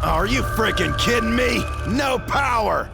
Are you freaking kidding me? No power!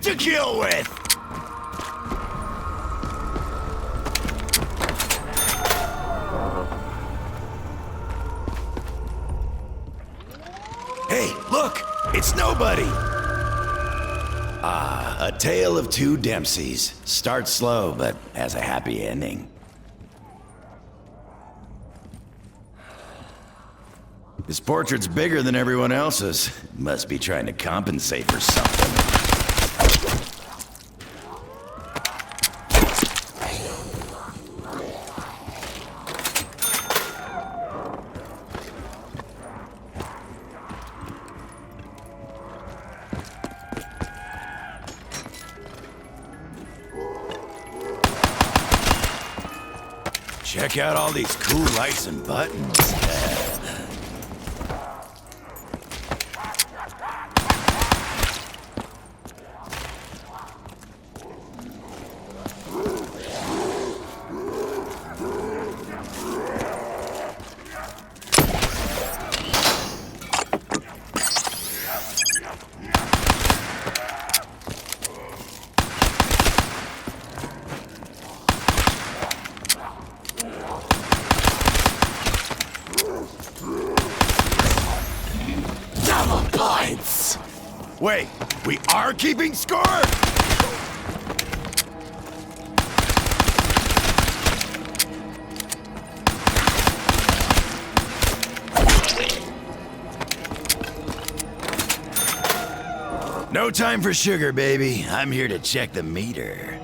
To kill with! Hey, look! It's nobody! Ah, a tale of two Dempseys. Starts slow, but has a happy ending. This portrait's bigger than everyone else's. Must be trying to compensate for something. Check out all these cool lights and buttons. Wait, we are keeping score? No time for sugar, baby. I'm here to check the meter.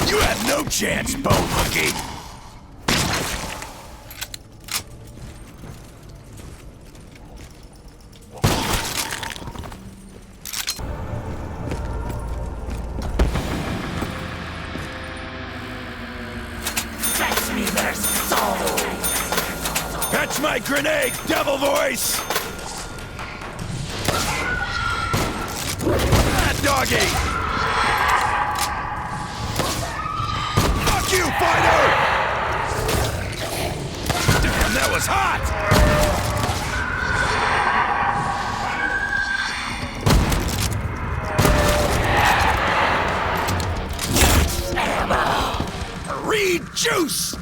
You have no chance, bone monkey! Fetch me their soul! Catch my grenade, devil voice! That doggy! Fuck you, fighter! Damn, that was hot! Ammo! Reed juice!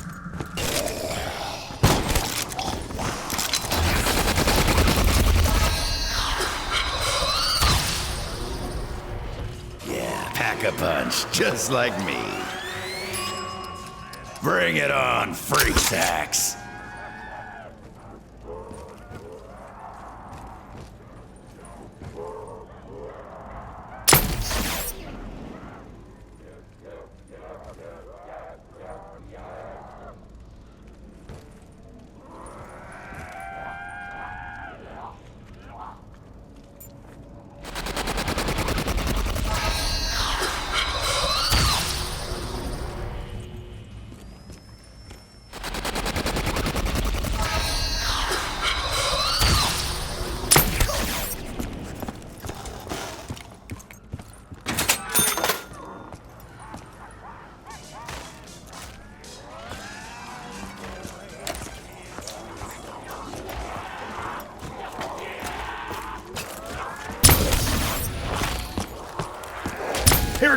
Yeah, pack a punch, just like me. Bring it on, freak sacks!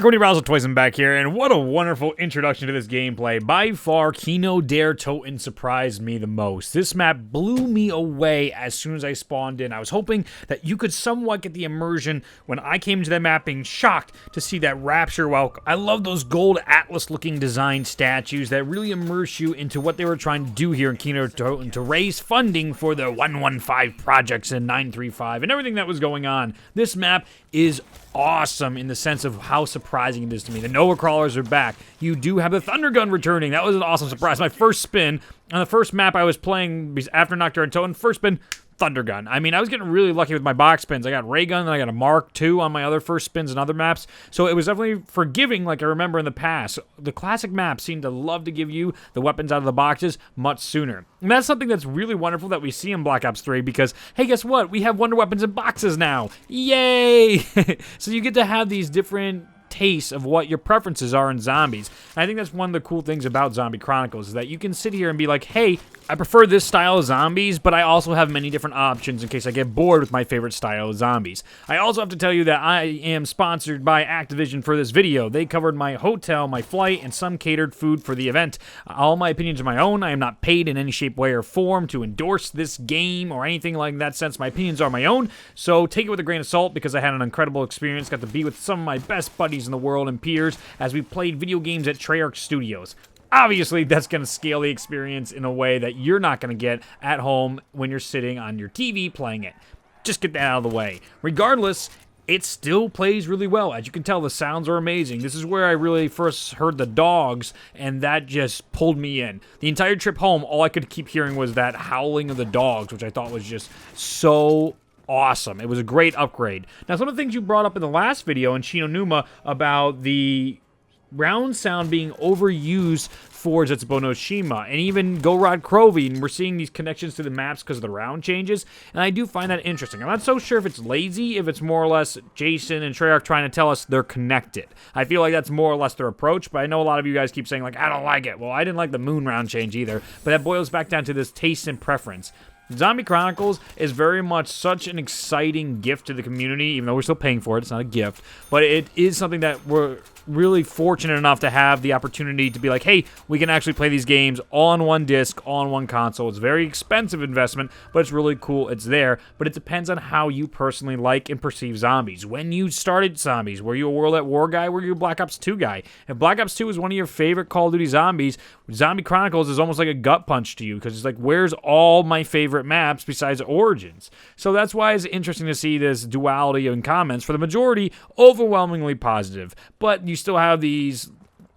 Cody Rousel Toyson back here, and what a wonderful introduction to this gameplay. By far, Kino Der Toten surprised me the most. This map blew me away as soon as I spawned in. I was hoping that you could somewhat get the immersion when I came into that map, being shocked to see that rapture welcome. I love those gold atlas-looking design statues that really immerse you into what they were trying to do here in Kino Der Toten to raise funding for the 115 projects and 935 and everything that was going on. This map is awesome in the sense of how surprising it is to me. The Nova Crawlers are back. You do have the Thundergun returning. That was an awesome surprise. My first spin on the first map I was playing after Kino Der Toten, first spin, Thundergun. I mean, I was getting really lucky with my box spins. I got Ray Gun, and I got a Mark II on my other first spins and other maps. So it was definitely forgiving like I remember in the past. The classic maps seem to love to give you the weapons out of the boxes much sooner. And that's something that's really wonderful that we see in Black Ops 3 because, hey, guess what? We have wonder weapons in boxes now. Yay! So you get to have these different taste of what your preferences are in zombies. And I think that's one of the cool things about Zombie Chronicles is that you can sit here and be like, hey, I prefer this style of zombies, but I also have many different options in case I get bored with my favorite style of zombies. I also have to tell you that I am sponsored by Activision for this video. They covered my hotel, my flight, and some catered food for the event. All my opinions are my own. I am not paid in any shape, way, or form to endorse this game or anything like that sense. My opinions are my own, so take it with a grain of salt because I had an incredible experience. Got to be with some of my best buddies in the world and peers as we played video games at Treyarch Studios. Obviously, that's going to scale the experience in a way that you're not going to get at home when you're sitting on your TV playing it. Just get that out of the way. Regardless, it still plays really well. As you can tell, the sounds are amazing. This is where I really first heard the dogs, and that just pulled me in. The entire trip home, all I could keep hearing was that howling of the dogs, which I thought was just so awesome. It was a great upgrade. Now, some of the things you brought up in the last video in Shino Numa about the round sound being overused for Zetsubo no Shima, and even Go Rod Crovey, and we're seeing these connections to the maps because of the round changes, and I do find that interesting. I'm not so sure if it's lazy, if it's more or less Jason and Treyarch trying to tell us they're connected. I feel like that's more or less their approach, but I know a lot of you guys keep saying, like, I don't like it. Well, I didn't like the moon round change either, but that boils back down to this taste and preference. Zombie Chronicles is very much such an exciting gift to the community, even though we're still paying for it. It's not a gift, but it is something that we're really fortunate enough to have the opportunity to be like, hey, we can actually play these games all on one disc, all on one console. It's a very expensive investment, but it's really cool. It's there, but it depends on how you personally like and perceive zombies. When you started zombies, were you a World at War guy? Were you a Black Ops 2 guy? If Black Ops 2 is one of your favorite Call of Duty zombies, Zombie Chronicles is almost like a gut punch to you because it's like, where's all my favorite maps besides Origins? So that's why it's interesting to see this duality in comments. For the majority, overwhelmingly positive, but you still have these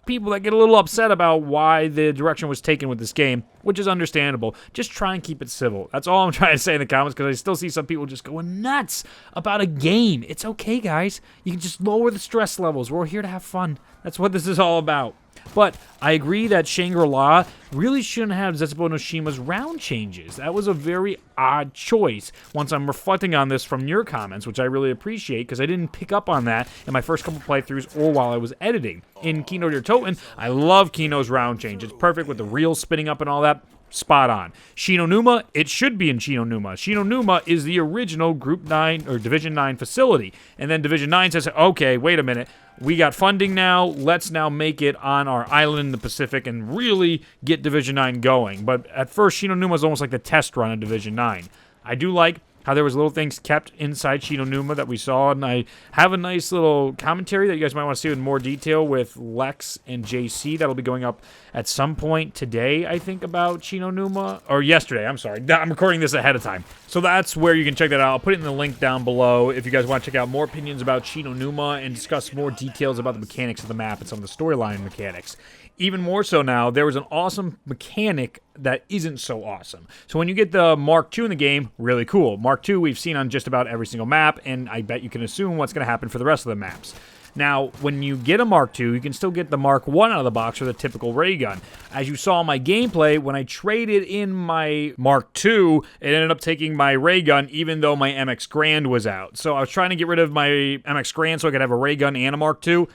people that get a little upset about why the direction was taken with this game, which is understandable. Just try and keep it civil. That's all I'm trying to say in the comments, because I still see some people just going nuts about a game. It's okay, guys. You can just lower the stress levels. We're here to have fun. That's what this is all about. But I agree that Shangri-La really shouldn't have Zetsubo no Shima's round changes. That was a very odd choice once I'm reflecting on this from your comments, which I really appreciate because I didn't pick up on that in my first couple playthroughs or while I was editing. In Kino Der Toten, I love Kino's round change. It's perfect with the reels spinning up and all that. Spot on. Shino Numa, it should be in Shino Numa. Shino Numa is the original Group 9 or Division 9 facility. And then Division 9 says, okay, wait a minute. We got funding now. Let's now make it on our island in the Pacific and really get Division 9 going. But at first, Shino Numa is almost like the test run of Division 9. I do like how there was little things kept inside Shino Numa that we saw, and I have a nice little commentary that you guys might want to see in more detail with Lex and JC that'll be going up at some point today, I think, about Shino Numa, or yesterday, I'm sorry. I'm recording this ahead of time. So that's where you can check that out. I'll put it in the link down below if you guys want to check out more opinions about Shino Numa and discuss more details about the mechanics of the map and some of the storyline mechanics. Even more so now, there was an awesome mechanic that isn't so awesome. So when you get the Mark II in the game, really cool. Mark II we've seen on just about every single map, and I bet you can assume what's going to happen for the rest of the maps. Now, when you get a Mark II, you can still get the Mark I out of the box or the typical ray gun. As you saw in my gameplay, when I traded in my Mark II, it ended up taking my ray gun even though my MX Grand was out. So I was trying to get rid of my MX Grand so I could have a ray gun and a Mark II.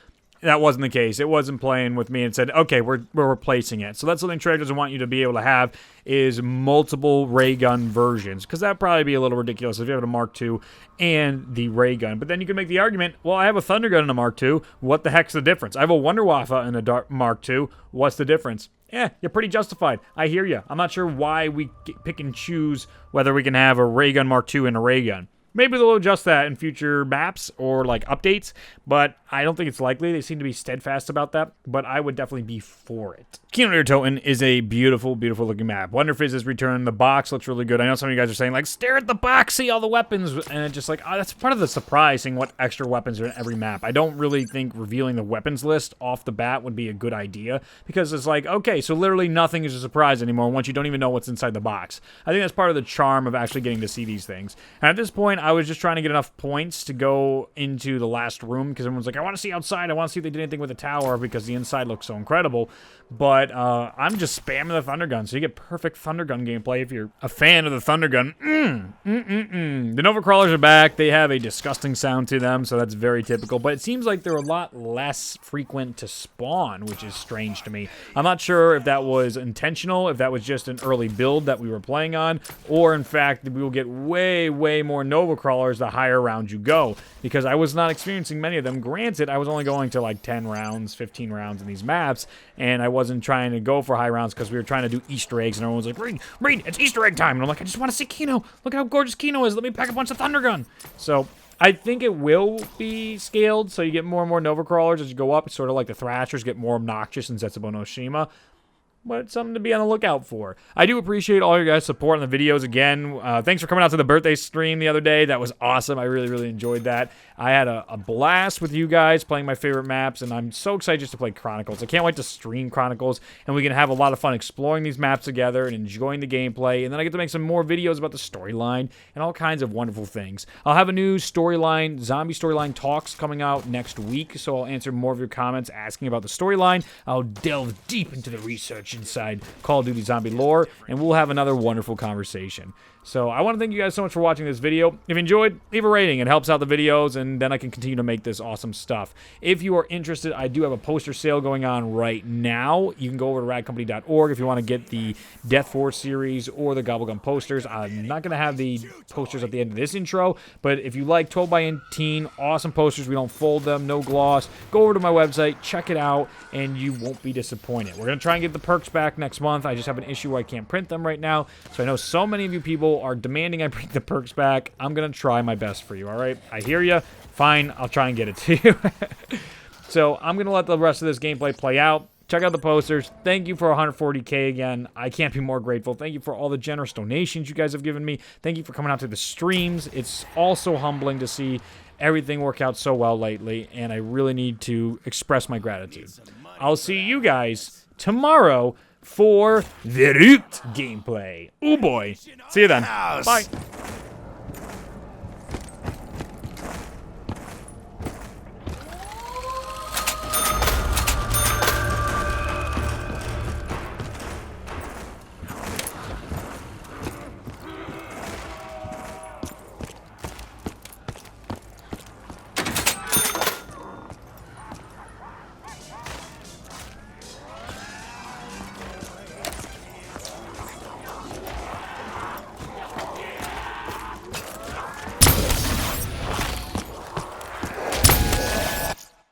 that wasn't the case. It wasn't playing with me and said, okay, we're replacing it. So that's something Treyarch doesn't want you to be able to have, is multiple ray gun versions, because that'd probably be a little ridiculous if you have a Mark II and the ray gun. But then you can make the argument, well, I have a Thundergun and a Mark II. What the heck's the difference? I have a Wunderwaffe and a Mark II. What's the difference? Yeah, you're pretty justified. I hear you. I'm not sure why we pick and choose whether we can have a ray gun Mark II and a ray gun. Maybe they'll adjust that in future maps or like updates, but I don't think it's likely. They seem to be steadfast about that, but I would definitely be for it. Kino Der Toten is a beautiful, beautiful looking map. Wonderfizz has returned. The box looks really good. I know some of you guys are saying, like, stare at the box, see all the weapons, and it's just like, oh, that's part of the surprise, seeing what extra weapons are in every map. I don't really think revealing the weapons list off the bat would be a good idea, because it's like, okay, so literally nothing is a surprise anymore once you don't even know what's inside the box. I think that's part of the charm of actually getting to see these things. And at this point, I was just trying to get enough points to go into the last room, because everyone's like, I want to see outside, I want to see if they did anything with the tower, because the inside looks so incredible. But I'm just spamming the Thundergun, so you get perfect Thundergun gameplay if you're a fan of the Thundergun. The Nova Crawlers are back. They have a disgusting sound to them, so that's very typical. But it seems like they're a lot less frequent to spawn, which is strange to me. I'm not sure if that was intentional, if that was just an early build that we were playing on, or in fact, we will get way, way more Nova Crawlers the higher round you go, because I was not experiencing many of them. Granted, I was only going to like 10 rounds, 15 rounds in these maps, and I wasn't trying to go for high rounds because we were trying to do Easter eggs, and everyone's like, Reed, it's Easter egg time. And I'm like, I just want to see Kino. Look at how gorgeous Kino is. Let me pack a bunch of Thundergun. So I think it will be scaled, so you get more and more Nova Crawlers as you go up. It's sort of like the Thrashers get more obnoxious in Zetsubo no Shima. But it's something to be on the lookout for. I do appreciate all your guys' support on the videos again. Thanks for coming out to the birthday stream the other day. That was awesome. I really, really enjoyed that. I had a blast with you guys playing my favorite maps, and I'm so excited just to play Chronicles. I can't wait to stream Chronicles, and we can have a lot of fun exploring these maps together and enjoying the gameplay, and then I get to make some more videos about the storyline and all kinds of wonderful things. I'll have a new storyline, zombie storyline talks coming out next week, so I'll answer more of your comments asking about the storyline. I'll delve deep into the research inside Call of Duty Zombie lore, and we'll have another wonderful conversation. So I want to thank you guys so much for watching this video. If you enjoyed, leave a rating. It helps out the videos, and then I can continue to make this awesome stuff. If you are interested, I do have a poster sale going on right now. You can go over to radcompany.org if you want to get the Death Force series or the Gobblegum posters. I'm not going to have the posters at the end of this intro, but if you like 12 by 18, awesome posters, we don't fold them, no gloss, go over to my website, check it out, and you won't be disappointed. We're going to try and get the perks back next month. I just have an issue where I can't print them right now, so I know so many of you people are demanding I bring the perks back. I'm going to try my best for you, all right? I hear you. Fine, I'll try and get it to you. So I'm going to let the rest of this gameplay play out. Check out the posters. Thank you for 140K again. I can't be more grateful. Thank you for all the generous donations you guys have given me. Thank you for coming out to the streams. It's also humbling to see everything work out so well lately, and I really need to express my gratitude. I'll see you guys tomorrow for the Root gameplay. Oh boy. See you then. Bye.